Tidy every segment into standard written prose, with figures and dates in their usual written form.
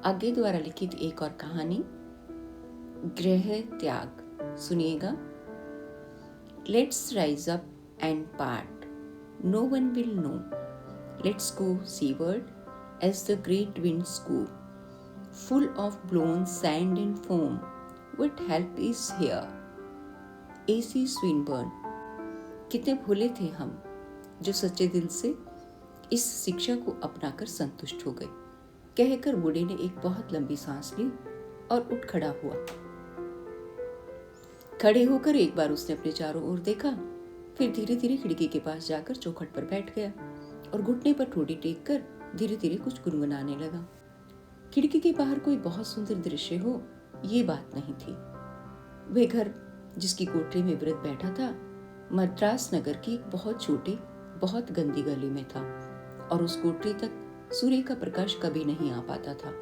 आगे द्वारा लिखित एक और कहानी, गृह त्याग। सुनिएगा। Let's rise up and part, no one will know. Let's go seaward as the great winds go, full of blown sand and foam. What help is here? A.C. Swinburne। कितने भोले थे हम जो सच्चे दिल से इस शिक्षा को अपनाकर संतुष्ट हो गए, कहकर बूढ़े ने एक बहुत लंबी सांस ली और उठ खड़ा हुआ। खड़े होकर एक बार उसने अपने चारों ओर देखा, फिर धीरे धीरे खिड़की के पास जाकर चौखट पर बैठ गया और घुटने पर ठोड़ी टेक कर धीरे धीरे कुछ गुनगुनाने लगा। खिड़की के बाहर कोई बहुत सुंदर दृश्य हो, ये बात नहीं थी। वह घर जिसकी कोठरी में वृद्ध बैठा था, मद्रास नगर की एक बहुत छोटी, बहुत गंदी गली में था और उस कोठरी तक सूर्य का प्रकाश कभी नहीं आ पाता था।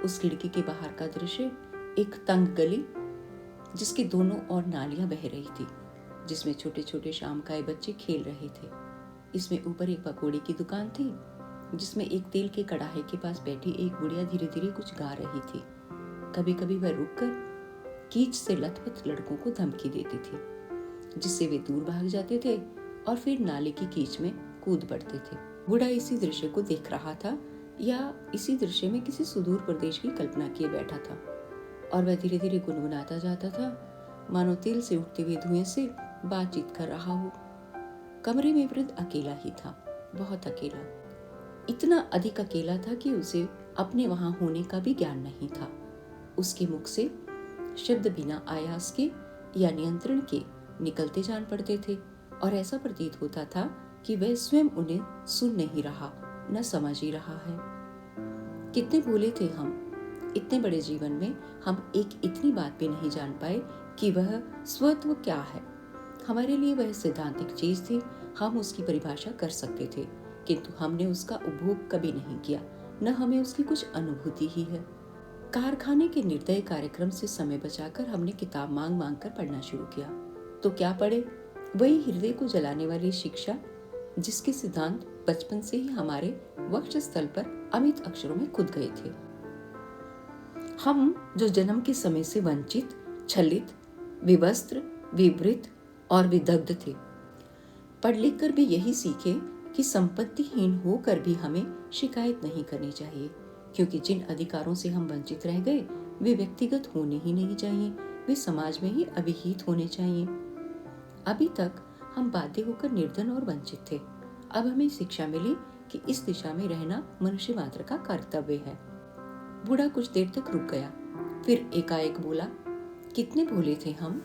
उस खिड़की के बाहर का दृश्य एक तंग गली, जिसके दोनों ओर नालियां बह रही थी, जिसमें छोटे छोटे शामकाए बच्चे खेल रहे थे। इसमें ऊपर एक पकौड़ी की दुकान थी, जिसमें एक तेल के कड़ाहे के पास बैठी एक बुढ़िया धीरे धीरे कुछ गा रही थी। कभी कभी वह रुककर कीच से लथपथ लड़कों को धमकी देती थी, जिससे वे दूर भाग जाते थे और फिर नाले की कीच में कूद पड़ते थे। बूढ़ा इसी दृश्य को देख रहा था या इसी दृश्य में किसी सुदूर प्रदेश की कल्पना किए बैठा था और वह धीरे धीरे गुनगुनाता जाता था, मानो तेल से उठते हुए धुएं से बातचीत कर रहा हो। कमरे में वृद्ध अकेला ही था, बहुत अकेला। इतना अधिक अकेला था कि उसे अपने वहां होने का भी ज्ञान नहीं था। उसके मुख से शब्द बिना आयास के या नियंत्रण के निकलते जान पड़ते थे और ऐसा प्रतीत होता था कि वह स्वयं उन्हें सुन नहीं रहा, न समझ ही रहा है। कितने भूले थे हम। इतने बड़े जीवन में हम एक इतनी बात भी नहीं जान पाए कि वह स्वत्व क्या है। हमारे लिए वह सिद्धांतिक चीज थी, हम उसकी परिभाषा कर सकते थे, किंतु हमने उसका उपभोग कभी नहीं किया, न हमें उसकी कुछ अनुभूति ही है। कारखाने के निर्दय कार्यक्रम से समय बचाकर हमने किताब मांग मांग कर पढ़ना शुरू किया, तो क्या पढ़े? वही हृदय को जलाने वाली शिक्षा, जिसके सिद्धांत बचपन से ही हमारे वक्षस्थल पर अमित अक्षरों में खुद गए थे। हम जो जन्म के समय से वंचित, छलित, विवस्त्र, विवृत और विदग्ध थे, पढ़ लिख कर भी यही सीखे कि संपत्तिहीन होकर भी हमें शिकायत नहीं करनी चाहिए, क्योंकि जिन अधिकारों से हम वंचित रह गए वे व्यक्तिगत होने ही नहीं चाहिए, वे समाज में ही अभिहित होने चाहिए। अभी तक हम बाध्य होकर निर्धन और वंचित थे। अब हमें शिक्षा मिली कि इस दिशा में रहना मनुष्य मात्र का कर्तव्य है। बूढ़ा कुछ देर तक रुक गया, फिर एकाएक बोला, कितने भोले थे हम।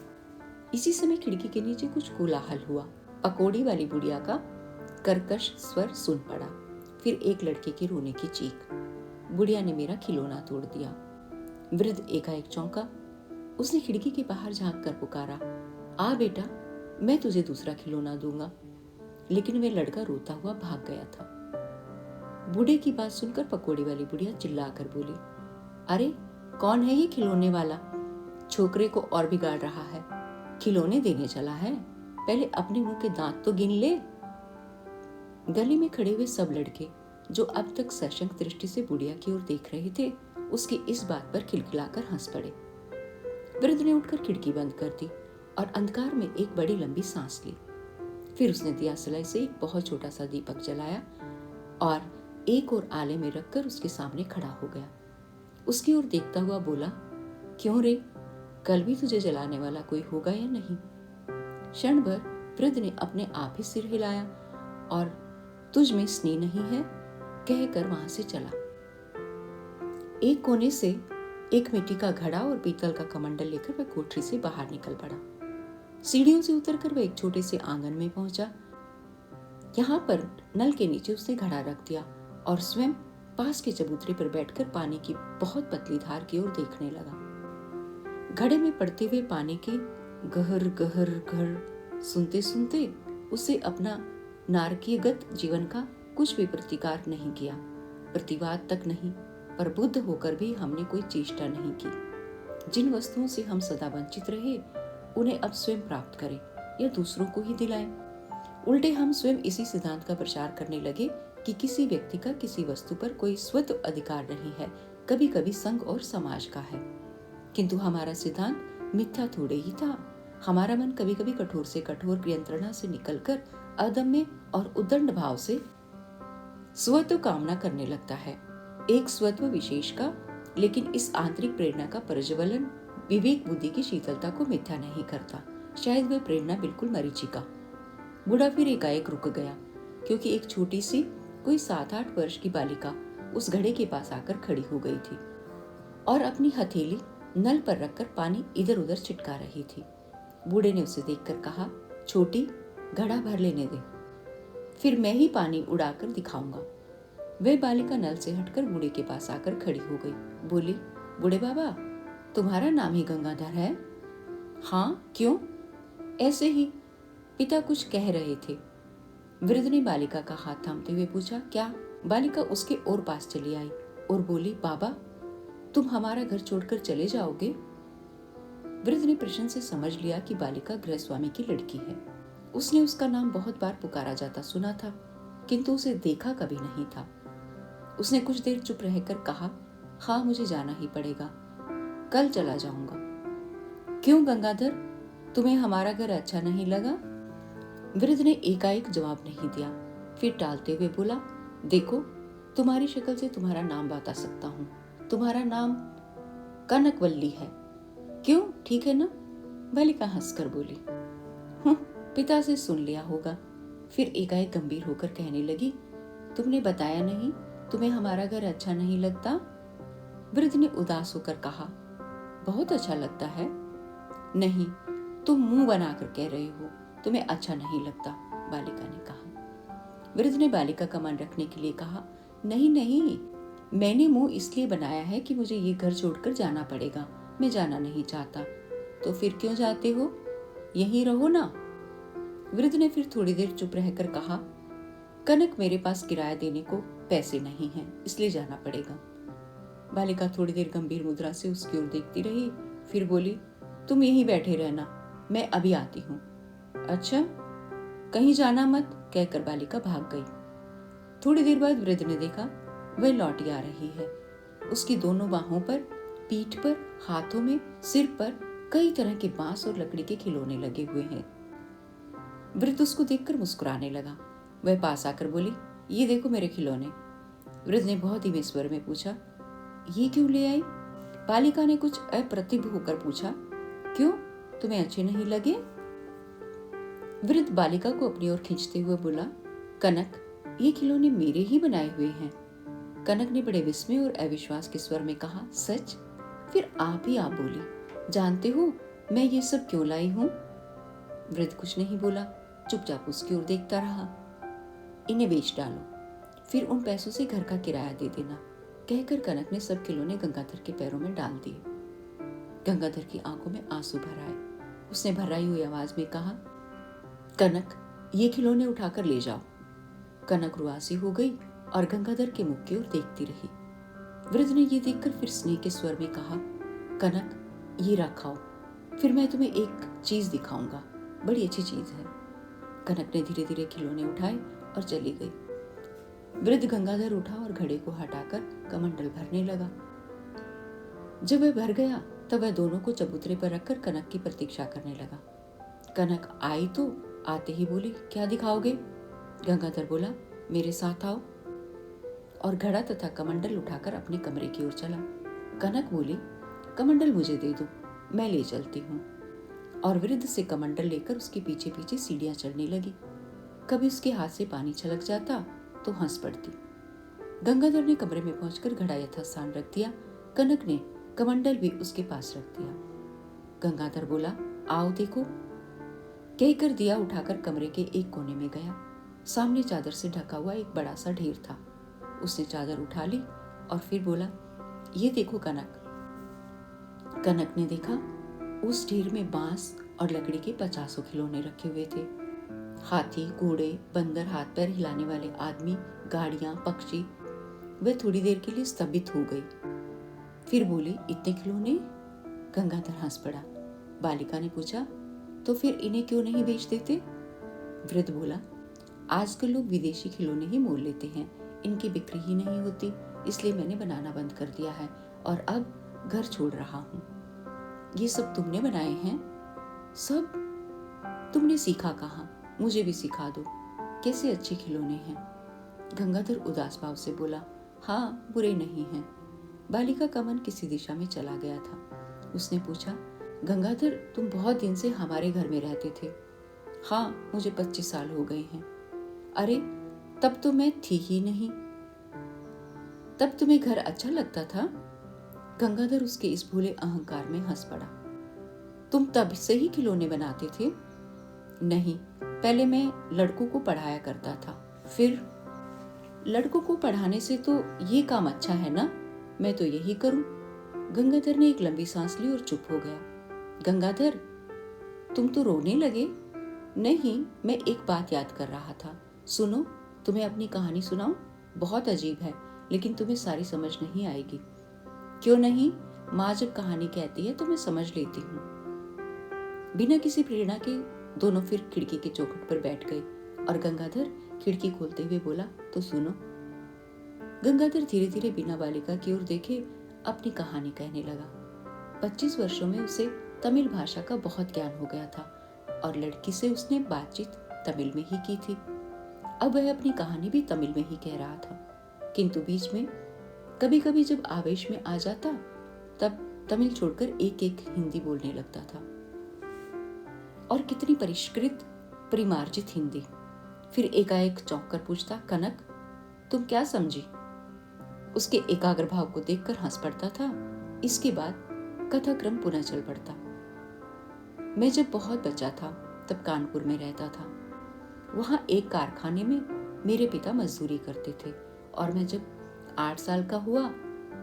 इसी समय खिड़की के नीचे कुछ कोलाहल हुआ। पकौड़ी वाली बुढ़िया का कर्कश स्वर सुन पड़ा, फिर एक लड़के के रोने की चीख। बुढ़िया ने मेरा खिलौना तोड़ दिया। वृद्ध एकाएक चौंका। उसने खिड़की के बाहर झांक कर पुकारा, आ बेटा, मैं तुझे दूसरा खिलौना दूंगा। लेकिन वह लड़का रोता हुआ भाग गया था। बूढ़े की बात सुनकर पकौड़ी वाली बुढ़िया चिल्लाकर बोली, अरे कौन है ये खिलौने वाला? छोकरे को और बिगाड़ रहा है। खिलौने देने चला है, पहले अपने मुंह के दांत तो गिन ले। गली में खड़े हुए सब लड़के, जो अब तक सशंक दृष्टि से बुढ़िया की ओर देख रहे थे, उसकी इस बात पर खिलखिलाकर हंस पड़े। वृद्ध ने उठकर खिड़की बंद कर दी और अंधकार में एक बड़ी लंबी सांस ली। फिर उसने दिया सलाई से एक बहुत छोटा सा दीपक जलाया और एक और आले में रखकर उसके सामने खड़ा हो गया। उसकी ओर देखता हुआ बोला, क्यों रे, कल भी तुझे जलाने वाला कोई होगा या नहीं? क्षण भर वृद्ध ने अपने आप ही सिर हिलाया और तुझ में स्नेह नहीं है कहकर वहां से चला। एक कोने से एक मिट्टी का घड़ा और पीतल का कमंडल लेकर वह कोठरी से बाहर निकल पड़ा। सीढ़ियों से उतरकर वह एक छोटे से आंगन में पहुंचा। यहाँ पर नल के नीचे उसने घड़ा रख दिया और स्वयं पास के चबूतरे पर बैठकर पानी की बहुत पतली धार की ओर देखने लगा। घड़े में पड़ते हुए पानी के गहर गहर घर सुनते सुनते उसे अपना नारकीयगत जीवन का कुछ भी प्रतिकार नहीं किया, प्रतिवाद तक नहीं, पर बुद्ध होकर भी हमने कोई चेष्टा नहीं की। जिन वस्तुओं से हम सदा वंचित रहे, उन्हें अब स्वयं प्राप्त करें या दूसरों को ही दिलाएं। उल्टे हम स्वयं इसी सिद्धांत का प्रचार करने लगे कि किसी व्यक्ति का किसी वस्तु पर कोई स्वतः अधिकार नहीं है, कभी कभी संघ और समाज का है, किंतु हमारा सिद्धांत मिथ्या थोड़े ही था। हमारा मन कभी कभी कठोर से कठोर यंत्रणा से निकलकर अदम्य और उद्दंड भाव से स्वत्व कामना करने लगता है, एक स्वत्व विशेष का। लेकिन इस आंतरिक प्रेरणा का प्रज्वलन विवेक बुद्धि की शीतलता को मिथ्या नहीं करता। शायद वह प्रेरणा बिल्कुल मरीचिका। बूढ़ा फिर एकाएक रुक गया, क्योंकि एक छोटी सी कोई 7-8 वर्ष की बालिका उस घड़े के पास आकर खड़ी हो गई थी और अपनी हथेली नल पर रखकर पानी इधर उधर छिटका रही थी। बूढ़े ने उसे देखकर कहा, छोटी, घड़ा भर लेने दे, फिर मैं ही पानी उड़ाकर दिखाऊंगा। वह बालिका नल से हटकर बूढ़े के पास आकर खड़ी हो गई। बोली, बूढ़े बाबा, तुम्हारा नाम ही गंगाधर है? हाँ, क्यों? ऐसे ही, पिता कुछ कह रहे थे। वृद्ध ने बालिका का हाथ थामते हुए पूछा, क्या? बालिका उसके और पास चली आई और बोली, बाबा, तुम हमारा घर छोड़कर चले जाओगे? वृद्ध ने प्रश्न से समझ लिया कि बालिका गृहस्वामी की लड़की है। उसने उसका नाम बहुत बार पुकारा जाता सुना था, किंतु उसे देखा कभी नहीं था। उसने कुछ देर चुप रहकर कहा, हाँ, मुझे जाना ही पड़ेगा, कल चला जाऊंगा। क्यों गंगाधर, तुम्हें हमारा घर अच्छा नहीं लगा? वृद्ध ने एकाएक जवाब नहीं दिया, फिर टालते हुए बोला, देखो, तुम्हारी शक्ल से तुम्हारा नाम बता सकता हूँ। तुम्हारा नाम कनकवल्ली है। क्यों, ठीक है ना? बालिका हंसकर बोली, पिता से सुन लिया होगा। फिर एकाएक गंभीर होकर कहने लगी, तुमने बताया नहीं तुम्हें हमारा घर अच्छा नहीं लगता? वृद्ध ने उदास होकर कहा, बहुत अच्छा लगता है। नहीं, तुम मुंह बनाकर कह रहे हो तुम्हें अच्छा नहीं लगता, बालिका ने कहा। वृद्ध ने बालिका का मन रखने के लिए कहा, नहीं नहीं, मैंने मुंह इसलिए बनाया है कि मुझे ये घर छोड़कर जाना पड़ेगा। मैं जाना नहीं चाहता। तो फिर क्यों जाते हो? यहीं रहो ना। वृद्ध ने फिर थोड़ी देर चुप रहकर कहा, कनक, मेरे पास किराया देने को पैसे नहीं हैं, इसलिए जाना पड़ेगा। बालिका थोड़ी देर गंभीर मुद्रा से उसकी ओर देखती रही, फिर बोली, तुम यहीं बैठे रहना, मैं अभी आती हूँ। अच्छा, कहीं जाना मत, कहकर बालिका भाग गई। थोड़ी देर बाद वृद्ध ने देखा वह लौटी आ रही है। उसकी दोनों बाहों पर, पीठ पर, हाथों में, सिर पर कई तरह के बांस और लकड़ी के खिलौने लगे हुए हैं। वृद्ध उसको देखकर मुस्कुराने लगा। वह पास आकर बोली, ये देखो मेरे खिलौने। वृद्ध ने बहुत ही स्वर में पूछा, ये क्यों ले आई? बालिका ने कुछ अप्रतिभ होकर पूछा, क्यों, तुम्हें अच्छे नहीं लगे? वृद्ध बालिका को अपनी ओर खींचते हुए बोला, कनक, ये खिलौने मेरे ही बनाए हुए हैं। कनक ने बड़े विस्मय और अविश्वास के स्वर में कहा, सच? फिर आप बोली, जानते हो मैं ये सब क्यों लाई हूं? वृद्ध कुछ नहीं बोला, चुपचाप उसकी ओर देखता रहा। इन्हें बेच डालो, फिर उन पैसों से घर का किराया दे देना, कहकर कनक ने सब खिलौने गंगाधर के पैरों में डाल दिए। गंगाधर की आंखों में आंसू भर आए। उसने भर्राई हुई आवाज में कहा, कनक, ये खिलौने उठाकर ले जाओ। कनक रुआसी हो गई और गंगाधर के मुख की ओर देखती रही। वृद्ध ने ये देखकर फिर स्नेह के स्वर में कहा, कनक, ये रखाओ, फिर मैं तुम्हें एक चीज दिखाऊंगा, बड़ी अच्छी चीज है। कनक ने धीरे धीरे खिलौने उठाए और चली गई। वृद्ध गंगाधर उठा और घड़े को हटाकर कमंडल भरने लगा। जब वह भर गया तब वह दोनों को चबूतरे पर रखकर कनक की प्रतीक्षा करने लगा। कनक आई तो आते ही बोली, क्या दिखाओगे? गंगाधर बोला, मेरे साथ आओ, और घड़ा तथा कमंडल उठाकर अपने कमरे की ओर चला। कनक बोली, कमंडल मुझे दे दो, मैं ले चलती हूँ। और वृद्ध से कमंडल लेकर उसके पीछे पीछे सीढ़ियां चढ़ने लगी। कभी उसके हाथ से पानी छलक जाता तो हंस पड़ती। गंगाधर ने कमरे में पहुंचकर घड़ा यथास्थान रख दिया। कनक ने कमंडल भी उसके पास रख दिया। गंगाधर बोला, आओ देखो, कहकर दिया उठाकर कमरे के एक कोने में गया। सामने चादर से ढका हुआ एक बड़ा सा ढेर था। उसने चादर उठा ली और फिर बोला, ये देखो कनक। कनक ने देखा उस ढेर में बांस और लकड़ी के 50 खिलौने रखे हुए थे। हाथी, घोड़े, बंदर, हाथ पैर हिलाने वाले आदमी, गाड़ियां, पक्षी। वह थोड़ी देर के लिए स्तंभित हो गई, फिर बोली, इतने खिलौने? गंगाधर हंस पड़ा। बालिका ने पूछा, तो फिर इन्हें क्यों नहीं बेच देते? वृद्ध बोला, आजकल लोग विदेशी खिलौने ही मोल लेते हैं, इनकी बिक्री ही नहीं होती। इसलिए मैंने बनाना बंद कर दिया है और अब घर छोड़ रहा हूँ। ये सब तुमने बनाए हैं? सब? तुमने सीखा कहाँ? मुझे भी सिखा दो। कैसे अच्छे खिलौने हैं। गंगाधर उदास भाव से बोला, हाँ, बुरे नहीं हैं। बालिका का मन किसी दिशा में चला गया था। उसने पूछा, गंगाधर, तुम बहुत दिन से हमारे घर में रहते थे। हाँ, मुझे 25 साल हो गए हैं। अरे, तब तो मैं थी ही नहीं। तब तुम्हें घर अच्छा लगता था? गंगाधर उसके इस भूले अहंकार में हंस पड़ा। तुम तब से ही खिलौने बनाते थे? नहीं, पहले मैं लड़कों को पढ़ाया करता था। फिर? लड़कों को पढ़ाने से तो ये काम अच्छा है ना, मैं तो यही करूं। गंगाधर ने एक लंबी सांस ली और चुप हो गया। गंगाधर, तुम तो रोने लगे। नहीं, मैं एक बात याद कर रहा था। सुनो, तुम्हें अपनी कहानी सुनाऊं? बहुत अजीब है, लेकिन तुम्हें सारी समझ नहीं आएगी। क्यों नहीं? माँ जब कहानी कहती है तो मैं समझ लेती हूँ। बिना किसी प्रेरणा के दोनों फिर खिड़की के चौखट पर बैठ गए और गंगाधर खिड़की खोलते हुए बोला, तो सुनो। गंगाधर धीरे धीरे बिना बालिका की ओर देखे अपनी कहानी कहने लगा। 25 वर्षों में उसे तमिल भाषा का बहुत ज्ञान हो गया था और लड़की से उसने बातचीत तमिल में ही की थी। अब वह अपनी कहानी भी तमिल में ही कह रहा था, किंतु बीच में कभी कभी जब आवेश में आ जाता तब तमिल छोड़कर एक एक हिंदी बोलने लगता था। और कितनी परिष्कृत परिमार्जित हिंदी। फिर एकाएक चौंक कर पूछता, कनक, तुम क्या समझी? उसके एकाग्र भाव को देखकर हंस पड़ता था। इसके बाद कथाक्रम पुनः चल पड़ता। मैं जब बहुत बच्चा था तब कानपुर में रहता था। वहां एक कारखाने में मेरे पिता मजदूरी करते थे और मैं जब 8 साल का हुआ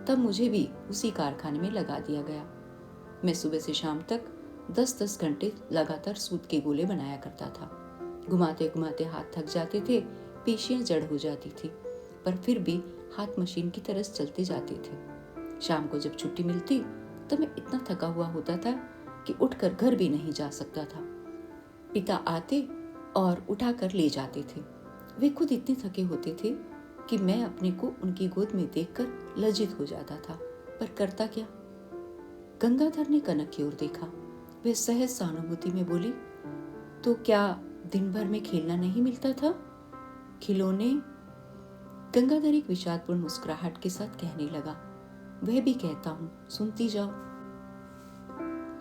तब मुझे भी उसी कारखाने में लगा दिया गया। मैं सुबह से शाम तक 10-10 घंटे लगातार सूत के गोले बनाया करता था। घुमाते घुमाते हाथ थक जाते थे, पेशियां जड़ हो जाती थी, पर फिर भी हाथ मशीन की तरह चलते जाते थे। शाम को जब छुट्टी मिलती तो मैं इतना थका हुआ होता था कि उठकर घर भी नहीं जा सकता था। पिता आते और उठाकर ले जाते थे। वे खुद इतने थके होते थे कि मैं अपने को उनकी गोद में देखकर लज्जित हो जाता था, पर करता क्या। गंगाधर ने कनक की ओर देखा। वह सहज सहानुभूति में बोली, तो क्या दिन भर में खेलना नहीं मिलता था? खिलौने? गंगाधर एक विषादपूर्ण मुस्कुराहट के साथ कहने लगा, वह भी कहता हूँ, सुनती जाओ।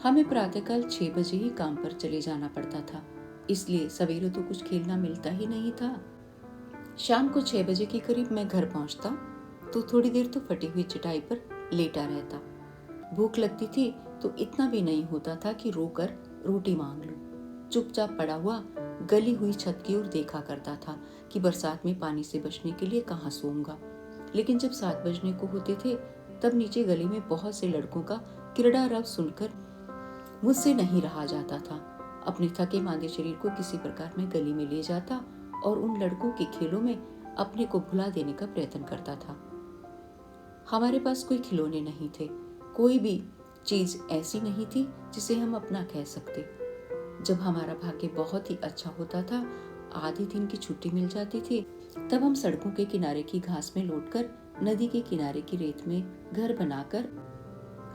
हमें प्रातःकाल 6 बजे ही काम पर चले जाना पड़ता था, इसलिए सवेरे तो कुछ खेलना मिलता ही नहीं था। शाम को 6 बजे के करीब मैं घर पहुंचता तो थोड़ी देर तो फटी हुई चटाई पर लेटा रहता। भूख लगती थी तो इतना भी नहीं होता था कि रोकर रोटी मांग लूं। चुपचाप पड़ा हुआ गली हुई छत की ओर देखा करता था कि बरसात में पानी से बचने के लिए कहाँ सोऊंगा। लेकिन जब 7 बजने को होते थे तब नीचे गली में बहुत से लड़कों का किरड़ा रव सुनकर मुझसे नहीं रहा जाता था। अपने थके मांदे शरीर को किसी प्रकार मैं गली में ले जाता और उन लड़कों के खेलों में अपने को भुला देने का प्रयत्न करता था। हमारे पास कोई खिलौने नहीं थे, कोई भी चीज ऐसी नहीं थी जिसे हम अपना कह सकते। जब हमारा भाग्य बहुत ही अच्छा होता था, आधे दिन की छुट्टी मिल जाती थी, तब हम सड़कों के किनारे की घास में लौटकर नदी के किनारे की रेत में घर बनाकर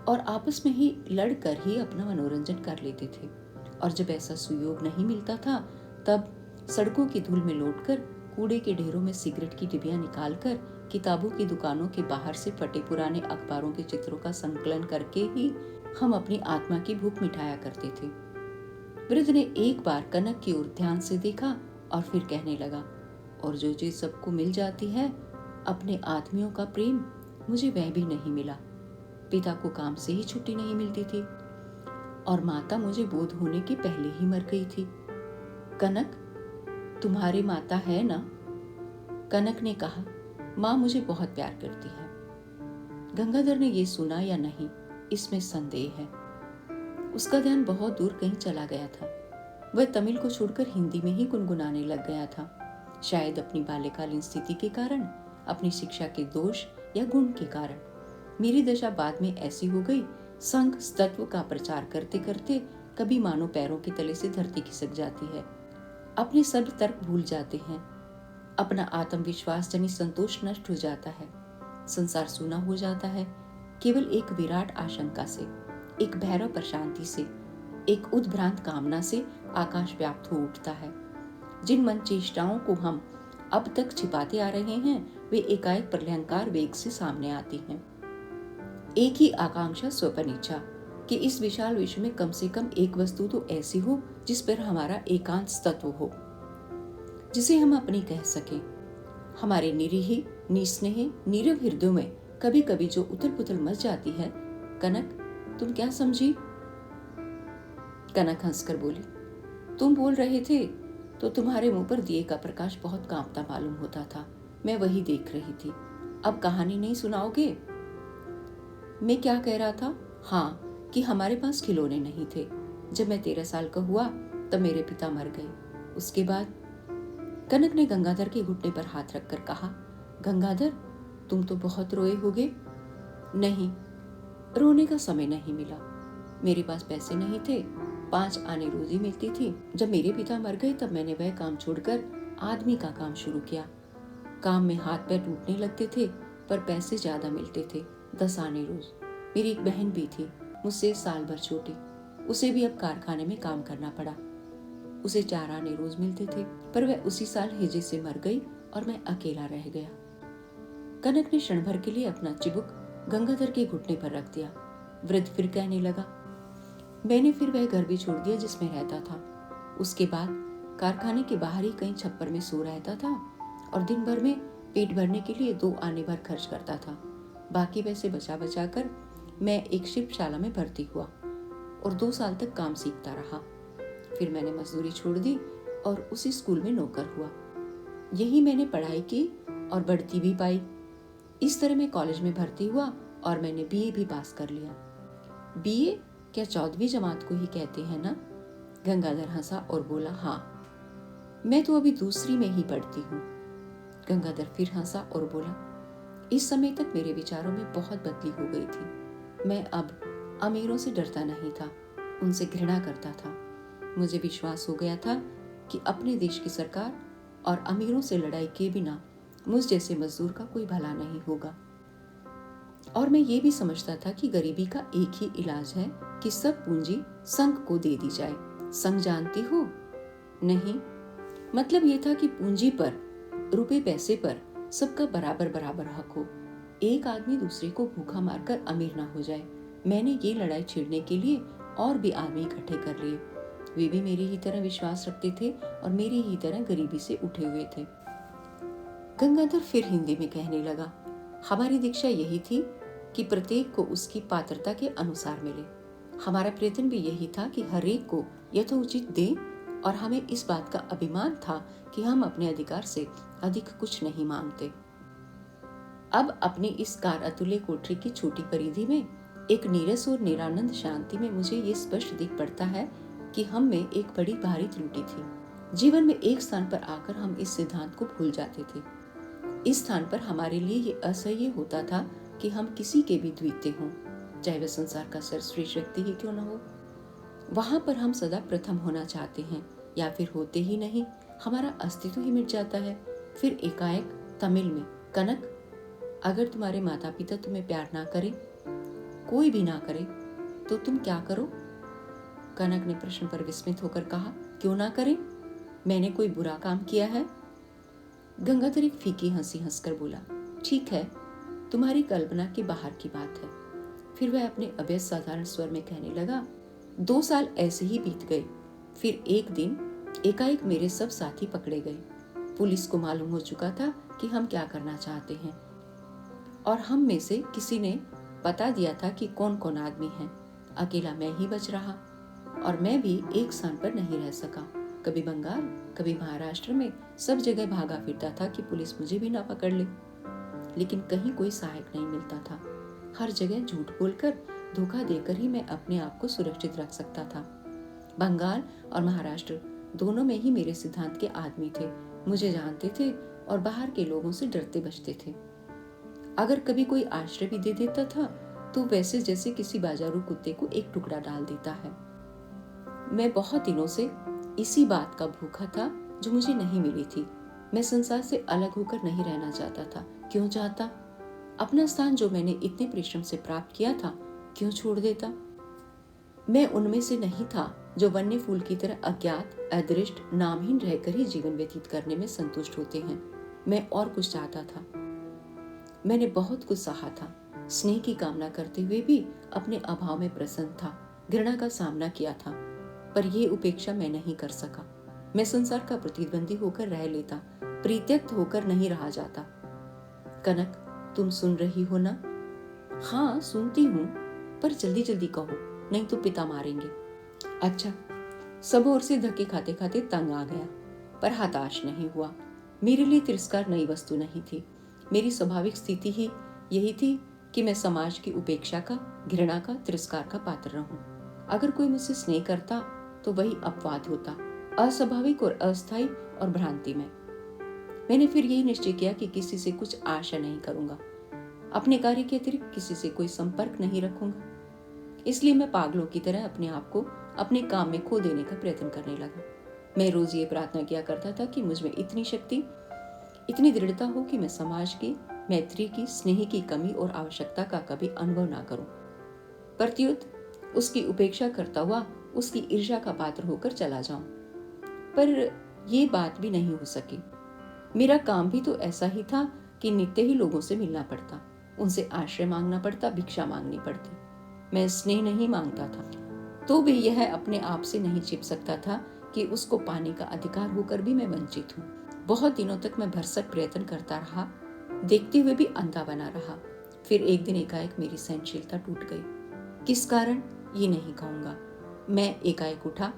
और आपस में ही लड़कर ही अपना मनोरंजन कर लेते थे। और जब ऐसा सुयोग नहीं मिलता था तब सड़कों की धूल में लौटकर कूड़े के ढेरों में सिगरेट की डिबियां निकालकर किताबों की दुकानों के बाहर से फटे पुराने अखबारों के चित्रों का संकलन करके ही हम अपनी आत्मा की भूख मिटाया करते थे। वृद्ध ने एक बार कनक की ओर ध्यान से देखा और फिर कहने लगा, और जो चीज सबको मिल जाती है, अपने आदमियों का प्रेम, मुझे वह भी नहीं मिला। पिता को काम से ही छुट्टी नहीं मिलती थी और माता मुझे बोध होने के पहले ही मर गई थी। कनक, तुम्हारी माता है ना? कनक ने कहा, माँ मुझे बहुत प्यार करती है। गंगाधर ने ये सुना या नहीं, इसमें संदेह है। उसका ध्यान बहुत दूर कहीं चला गया था। वह तमिल को छोड़कर हिंदी में ही गुनगुनाने लग गया था। शायद अपनी बाल्यकालीन स्थिति के कारण, अपनी शिक्षा के दोष या गुण के कारण। मेरी दशा बाद में ऐसी हो गई, संघ तत्व का प्रचार करते करते कभी मानो पैरों के तले से धरती खिसक जाती है। अपने सब तर्क भूल जाते हैं, अपना आत्मविश्वास जनित संतोष नष्ट हो जाता है। संसार सूना हो जाता है, केवल एक विराट आशंका से, एक भैरव प्रशांति से, एक उद्भ्रांत कामना से आकाश व्याप्त हो उठता है। जिन मन चेष्टाओं को हम अब तक छिपाते आ रहे हैं, वे एकाएक प्रलयंकार वेग से सामने आती हैं। एक ही आकांक्षा, स्वपन इच्छा कि इस विशाल विश्व में कम से कम एक वस्तु तो ऐसी हो जिस पर हमारा एकांत तत्व हो, जिसे हम अपनी कह सकें। हमारे निरीह, निस्नेह, नीरव हृदयों में कभी कभी जो उथल पुथल मच जाती है, कनक तुम क्या समझी? कनक हंसकर बोली, तुम बोल रहे थे तो तुम्हारे मुंह पर दिए का प्रकाश बहुत कांपता मालूम होता था। मैं वही देख रही थी। अब कहानी नहीं सुनाओगे? मैं क्या कह रहा था? हाँ, कि हमारे पास खिलौने नहीं थे। जब मैं 13 साल का हुआ तब मेरे पिता मर गए। उसके बाद कनक ने गंगाधर के घुटने पर हाथ रखकर कहा, गंगाधर तुम तो बहुत रोए होगे। नहीं, रोने का समय नहीं मिला। मेरे पास पैसे नहीं थे, 5 आने रोजी मिलती थी। जब मेरे पिता मर गए तब मैंने वह काम छोड़कर आदमी का काम शुरू किया। काम में हाथ पैर टूटने लगते थे, पर पैसे ज्यादा मिलते थे, 10 आने रोज। मेरी एक बहन भी थी, मुझसे साल भर छोटी। उसे भी अब कारखाने में काम करना पड़ा। उसे 4 आने रोज मिलते थे, पर वह उसी साल हैजे से मर गई और मैं अकेला रह गया। कनक ने क्षण भर के लिए अपना चिबुक गंगाधर के घुटने पर रख दिया। वृद्ध फिर कहने लगा, मैंने फिर वह घर भी छोड़ दिया जिसमें रहता था। उसके बाद कारखाने के बाहर ही कहीं छप्पर में सो रहता था और दिन भर में पेट भरने के लिए 2 आने भर खर्च करता था। बाकी पैसे बचा बचा कर मैं एक शिल्पशाला में भर्ती हुआ और 2 साल तक काम सीखता रहा। फिर मैंने मजदूरी छोड़ दी और उसी स्कूल में नौकर हुआ। यही मैंने पढ़ाई की और बढ़ती भी पाई। इस तरह मैं कॉलेज में भर्ती हुआ और मैंने बीए भी पास कर लिया। बीए क्या 14वीं जमात को ही कहते हैं ना? गंगाधर हंसा और बोला, हाँ, मैं तो अभी दूसरी में ही पढ़ती हूँ। गंगाधर फिर हंसा और बोला, इस समय तक मेरे विचारों में बहुत बदली हो गई थी। मैं अब अमीरों से डरता नहीं था, उनसे घृणा करता था। मुझे विश्वास हो गया था कि अपने देश की सरकार और अमीरों से लड़ाई किए बिना मुझ जैसे मजदूर का कोई भला नहीं होगा। और मैं ये भी समझता था कि गरीबी का एक ही इलाज है कि सब पूंजी संघ को दे दी जाए। संघ जानती हो? नहीं। मतलब ये था कि पूंजी पर, रुपए पैसे पर सबका बराबर बराबर हक हो। एक आदमी दूसरे को भूखा मारकर अमीर ना हो जाए। मैंने ये लड़ाई छेड़ने के लिए और भी आदमी इकट्ठे कर लिए। वे भी मेरी ही तरह विश्वास रखते थे और मेरी ही तरह गरीबी से उठे हुए थे। गंगाधर फिर हिंदी में कहने लगा, हमारी दीक्षा यही थी कि प्रत्येक को उसकी पात्रता के अनुसार मिले। हमारा प्रयत्न भी यही था कि हर एक को यथोचित दें और हमें इस बात का अभिमान था कि हम अपने अधिकार से अधिक कुछ नहीं मांगते। अब अपनी इस कार अतुल्य कोठरी की छोटी परिधि में, एक नीरस और निरानंद शांति में मुझे ये स्पष्ट दिख पड़ता है कि हम में एक बड़ी भारी त्रुटि थी। जीवन में एक स्थान पर आकर हम इस सिद्धांत को भूल जाते थे। इस स्थान पर हमारे लिए ये असह्य होता था कि हम किसी के भी द्वितीय हों, चाहे वह संसार का सर्वश्रेष्ठ व्यक्ति ही क्यों न हो। वहां पर हम सदा प्रथम होना चाहते हैं, या फिर होते ही नहीं, हमारा अस्तित्व ही मिट जाता है। फिर एकाएक तमिल में, कनक, अगर तुम्हारे माता पिता तुम्हें प्यार ना करें, कोई भी ना करे, तो तुम क्या करो? कनक ने प्रश्न पर विस्मित होकर कहा, क्यों ना करें? मैंने कोई बुरा काम किया है? गंगाधर एक फीकी हंसी हंसकर बोला, ठीक है, तुम्हारी कल्पना के बाहर की बात है। फिर वह अपने अभ्यस्त साधारण स्वर में कहने लगा, 2 साल ऐसे ही बीत गए। फिर एक दिन एकाएक मेरे सब साथी पकड़े गए। पुलिस को मालूम हो चुका था कि हम क्या करना चाहते हैं और हम में से किसी ने बता दिया था कि कौन कौन आदमी है। अकेला मैं ही बच रहा और मैं भी एक स्थान पर नहीं रह सका। कभी बंगाल, कभी महाराष्ट्र में, सब जगह भागा फिरता था कि पुलिस मुझे भी ना पकड़ ले। लेकिन कहीं कोई सहायक नहीं मिलता था। हर जगह झूठ बोलकर, धोखा देकर ही मैं अपने आप को सुरक्षित रख सकता था। बंगाल और महाराष्ट्र दोनों में ही मेरे सिद्धांत के आदमी थे, मुझे जानते थे और बाहर के लोगों से डरते बचते थे। अगर कभी कोई आश्रय भी दे देता था तो वैसे जैसे किसी बाजारू कुत्ते को एक टुकड़ा डाल देता है। मैं बहुत दिनों से इसी बात का भूखा था जो मुझे नहीं मिली थी। मैं संसार से अलग होकर नहीं रहना चाहता था। क्यों चाहता? अपना स्थान जो मैंने इतने परिश्रम से प्राप्त किया था क्यों छोड़ देता? मैं उनमें से नहीं था जो वन्य फूल की तरह अज्ञात, अदृष्ट, नामहीन रहकर ही जीवन व्यतीत करने में संतुष्ट होते हैं। मैं और कुछ चाहता था। मैंने बहुत कुछ सहा था, स्नेह की कामना करते हुए भी अपने अभाव में प्रसन्न था, घृणा का सामना किया था, पर यह उपेक्षा मैं नहीं कर सका। मैं संसार का प्रतिद्वंदी होकर रह लेता, परित्यक्त होकर नहीं रहा जाता। कनक, तुम सुन रही हो ना? हाँ, सुनती हूँ, पर जल्दी जल्दी कहो, नहीं तो पिता मारेंगे। अच्छा। सब ओर से धक्के खाते खाते तंग आ गया, पर हताश नहीं हुआ। मेरे लिए तिरस्कार नई वस्तु नहीं थी। मेरी स्वाभाविक स्थिति ही यही थी कि मैं समाज की उपेक्षा का, घृणा का, तिरस्कार का पात्र रहूं। अगर कोई मुझसे स्नेह करता तो वही अपवाद होता, अस्वाभाविक और अस्थायी और भ्रांति में। मैंने फिर यही निश्चय किया कि किसी से कुछ आशा नहीं करूंगा, अपने कार्य के अतिरिक्त किसी से कोई संपर्क नहीं रखूंगा। इसलिए मैं पागलों की तरह अपने आप को अपने काम में खो देने का प्रयत्न करने लगा। मैं रोज ये प्रार्थना किया करता था कि मुझ में इतनी शक्ति, इतनी दृढ़ता हो कि मैं समाज की, मैत्री की, स्नेह की कमी और आवश्यकता का कभी अनुभव ना करूं। प्रत्युत उसकी उपेक्षा करता हुआ उसकी ईर्ष्या का पात्र होकर चला जाऊं। पर यह बात भी नहीं हो सकी। मेरा काम भी तो ऐसा ही था कि नित्य ही लोगों से मिलना पड़ता, उनसे आश्रय मांगना पड़ता, भिक्षा मांगनी पड़ती। मैं स्नेह नहीं मांगता था, तो भी यह अपने आप से नहीं छिप सकता था कि उसको पाने का अधिकार होकर भी मैं वंचित हूँ। बहुत दिनों तक मैं भरसक प्रयत्न करता रहा, देखते हुए भी अंधा बना रहा। फिर एक दिन एकाएक मेरी सहनशीलता टूट गई। किस कारण ये नहीं कहूंगा। मैं एकाएक उठा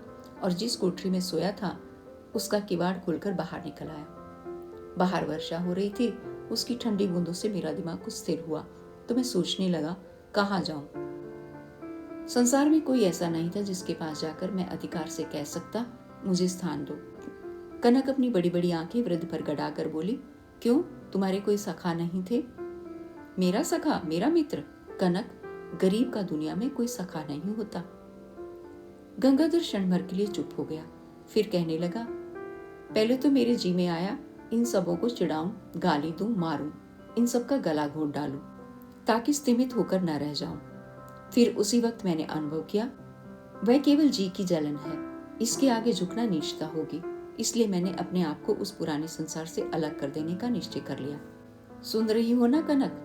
और जिस कोठरी में सोया था उसका किवाड़ खोलकर बाहर निकल आया। बाहर वर्षा हो रही थी। उसकी ठंडी बूंदों से मेरा दिमाग कुछ स्थिर हुआ तो मैं सोचने लगा, कहाँ जाऊं। संसार में कोई ऐसा नहीं था जिसके पास जाकर मैं अधिकार से कह सकता, मुझे स्थान दो। कनक अपनी बड़ी बड़ी आंखें वृद्ध पर गड़ाकर बोली, क्यों, तुम्हारे कोई सखा नहीं थे? मेरा सखा, मेरा मित्र? कनक, गरीब का दुनिया में कोई सखा नहीं होता। गंगाधर क्षण भर के लिए चुप हो गया, फिर कहने लगा, पहले तो मेरे जी में आया इन सबों को चिढ़ाऊं, गाली दूं, मारूं, इन सब का गला घोट डालूं ताकि स्तिमित होकर न रह जाऊं। फिर उसी वक्त मैंने अनुभव किया, वह केवल जी की जलन है, इसके आगे झुकना नीचता होगी। इसलिए मैंने अपने आप को उस पुराने संसार से अलग कर देने का निश्चय कर लिया। सुन रही हो ना कनक?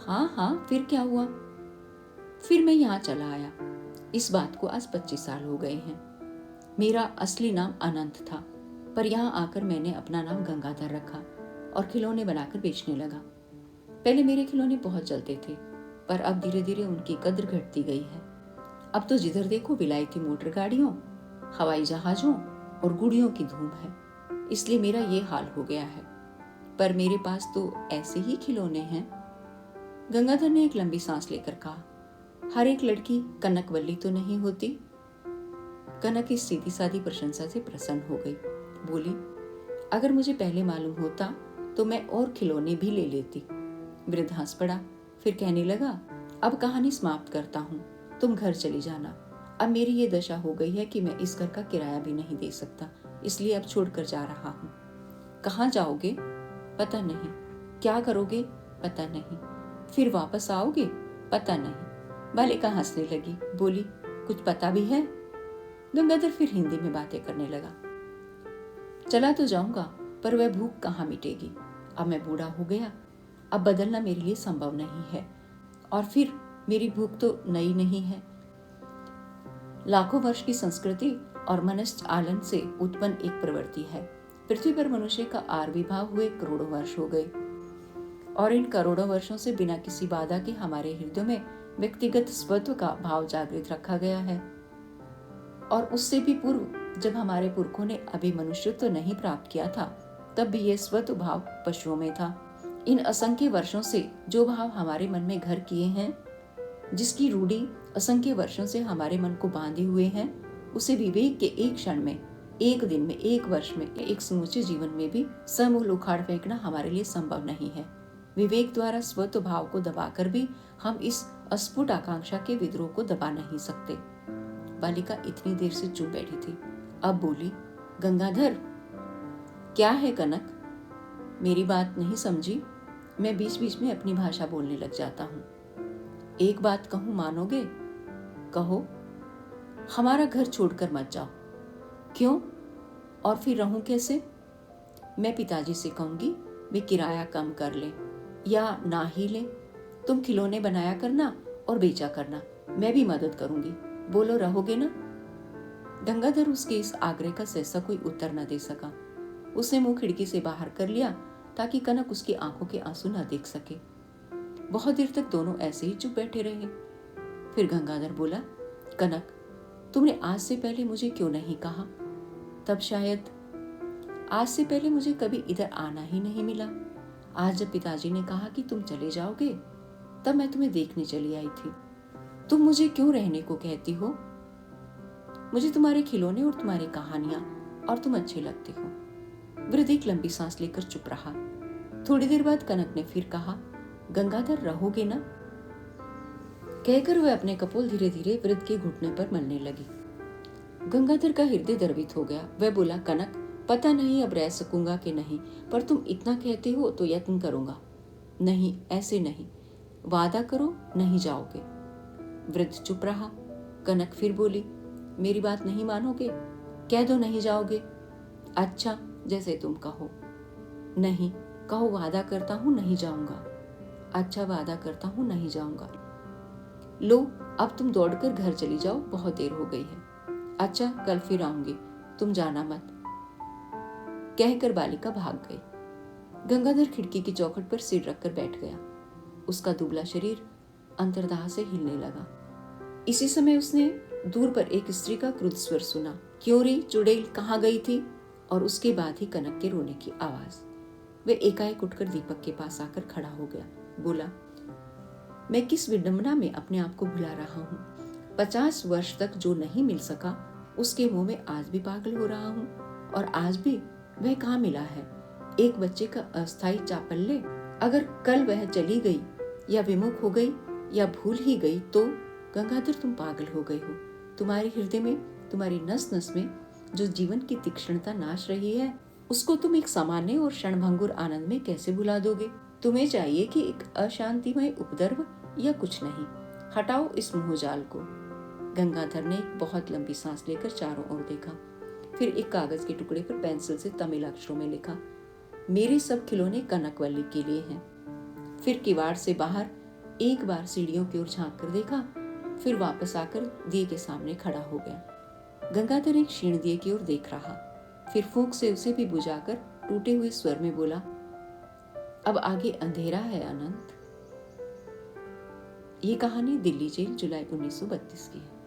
हाँ हाँ, फिर क्या हुआ? फिर मैं यहाँ चला आया। इस बात को आज 25 साल हो गए हैं। मेरा असली नाम अनंत था, पर यहाँ आकर मैंने अपना नाम गंगाधर रखा और खिलौने बनाकर बेचने लगा। पहले मेरे खिलौने बहुत चलते थे, पर अब धीरे धीरे उनकी कद्र घटती गई है। अब तो जिधर देखो विलायती मोटर गाड़ियों, हवाई जहाजों और गुड़ियों की धूम है। इसलिए मेरा ये हाल हो गया है, पर मेरे पास तो ऐसे ही खिलौने हैं। गंगाधर ने एक लंबी सांस लेकर कहा, हर एक लड़की कनकवल्ली तो नहीं होती। कनक इस सीधी सादी प्रशंसा से प्रसन्न हो गई, बोली, अगर मुझे पहले मालूम होता तो मैं और खिलौने भी ले लेती। वृद्ध हंस पड़ा, फिर कहने लगा, अब कहानी समाप्त करता हूँ, तुम घर चली जाना। अब मेरी ये दशा हो गई है कि मैं इस घर का किराया भी नहीं दे सकता, इसलिए अब छोड़कर जा रहा हूँ। कहाँ जाओगे? पता नहीं। क्या करोगे? पता नहीं। फिर वापस आओगे? पता नहीं। बालिका हंसने लगी, बोली, कुछ पता भी है? गंगाधर फिर हिंदी में बातें करने लगा, चला तो जाऊंगा, पर वह भूख कहाँ मिटेगी। अब मैं बूढ़ा हो गया, अब बदलना मेरे लिए संभव नहीं है, और फिर मेरी भूख तो नई नहीं है। लाखों वर्ष की संस्कृति और मनुष्य आलन से उत्पन्न एक प्रवृत्ति है। पृथ्वी पर मनुष्य का आविर्भाव हुए करोड़ों वर्ष हो गए, और इन करोड़ों वर्षों से बिना किसी बाधा के हमारे हृदय में व्यक्तिगत स्वत्व का भाव जागृत रखा गया है। और उससे भी पूर्व, जब हमारे पुरखों ने अभी मनुष्यत्व नहीं प्राप्त किया था, तब भी यह स्वत्व भाव पशुओं में था। इन असंख्य वर्षों से जो भाव हमारे मन में घर किए हैं, जिसकी रूढ़ी असंख्य वर्षों से हमारे मन को बांधे हुए हैं, उसे विवेक के एक क्षण में, एक दिन में, एक वर्ष में, एक समूचे जीवन में भी समूल उखाड़ फेंकना हमारे लिए संभव नहीं है। विवेक द्वारा स्वत्व भाव को दबाकर भी हम इस अस्फुट आकांक्षा के विद्रोह को दबा नहीं सकते। बालिका इतनी देर से चुप बैठी थी, अब बोली, गंगाधर। क्या है कनक? मेरी बात नहीं समझी? मैं बीच बीच में अपनी भाषा बोलने लग जाता हूँ। एक बात कहूँ, मानोगे? कहो। हमारा घर छोड़कर मत जाओ। क्यों? और फिर रहूं कैसे? मैं पिताजी से कहूंगी वे किराया कम कर लें या ना ही लें। तुम खिलौने बनाया करना और बेचा करना, मैं भी मदद करूंगी। बोलो, रहोगे ना? गंगाधर उसके इस आग्रह का सहसा कोई उत्तर न दे सका। उसने मुंह खिड़की से बाहर कर लिया ताकि कनक उसकी आंखों के आंसू न देख सके। बहुत देर तक दोनों ऐसे ही चुप बैठे रहे। फिर गंगाधर बोला, कनक, तुमने आज से पहले मुझे क्यों नहीं कहा? तब शायद आज से पहले मुझे कभी इधर आना ही नहीं मिला। आज जब पिताजी ने कहा कि तुम चले जाओगे, तब मैं तुम्हें देखने चली आई थी। तुम मुझे क्यों रहने को कहती हो? मुझे तुम्हारे खिलौने और तुम्हारी कहानियां और तुम अच्छे लगते हो। वृद्ध एक लंबी सांस लेकर चुप रहा। थोड़ी देर बाद कनक ने फिर कहा, गंगाधर, रहोगे ना? कहकर वह अपने कपोल धीरे धीरे वृद्ध के घुटने पर मलने लगी। गंगाधर का हृदय द्रवित हो गया। वह बोला, कनक, पता नहीं अब रह सकूंगा कि नहीं, पर तुम इतना कहते हो तो यत्न करूंगा। नहीं, ऐसे नहीं। वादा करो नहीं जाओगे। वृद्ध चुप रहा। कनक फिर बोली, मेरी बात नहीं मानोगे? कह दो नहीं जाओगे। अच्छा, जैसे तुम कहो। नहीं, कहो वादा करता हूं नहीं जाऊंगा। अच्छा, वादा करता हूं नहीं जाऊंगा। लो, अब तुम दौड़कर घर चली जाओ, बहुत देर हो गई है। अच्छा, कल फिर आऊंगी, तुम जाना मत। कहकर बालिका भाग गई। गंगाधर खिड़की की चौखट पर सिर रखकर बैठ गया। उसका दुबला शरीर अंतर्दाह से हिलने लगा। इसी समय उसने दूर पर एक स्त्री का क्रुद्ध स्वर सुना, क्यों रे चुड़ैल, कहाँ गई थी? और उसके बाद ही कनक के रोने की आवाज। वे एकाएक उठकर दीपक के पास आकर खड़ा हो गया। बोला, मैं किस विडंबना में अपने आप को भुला रहा हूँ। 50 वर्ष तक जो नहीं मिल सका, उसके मुंह में आज भी पागल हो रहा हूँ। और आज भी वह कहाँ मिला है? एक बच्चे का अस्थायी चापल्य। अगर कल वह चली गई या विमुख हो गई या भूल ही गई तो गंगाधर, तुम पागल हो गए हो। तुम्हारे हृदय में, तुम्हारी नस नस में जो जीवन की तीक्ष्णता नाच रही है, उसको तुम एक सामान्य और क्षणभंगुर आनंद में कैसे भुला दोगे? तुम्हें चाहिए कि एक अशांतिमय उपद्रव या कुछ नहीं। हटाओ इस मोहजाल को। गंगाधर ने एक बहुत लंबी सांस लेकर चारों ओर देखा। फिर एक कागज के टुकड़े पर पेंसिल से तमिल अक्षरों में लिखा, मेरे सब खिलौने कनकवल्ली के लिए हैं। फिर किवाड़ से बाहर एक बार सीढ़ियों की ओर झांक कर देखा, फिर वापस आकर दिए के सामने खड़ा हो गया। गंगाधर एक क्षीण दिए की ओर देख रहा, फिर फूंक से उसे भी बुझाकर टूटे हुए स्वर में बोला, अब आगे अंधेरा है अनंत। ये कहानी दिल्ली जेल जुलाई 1932 की है।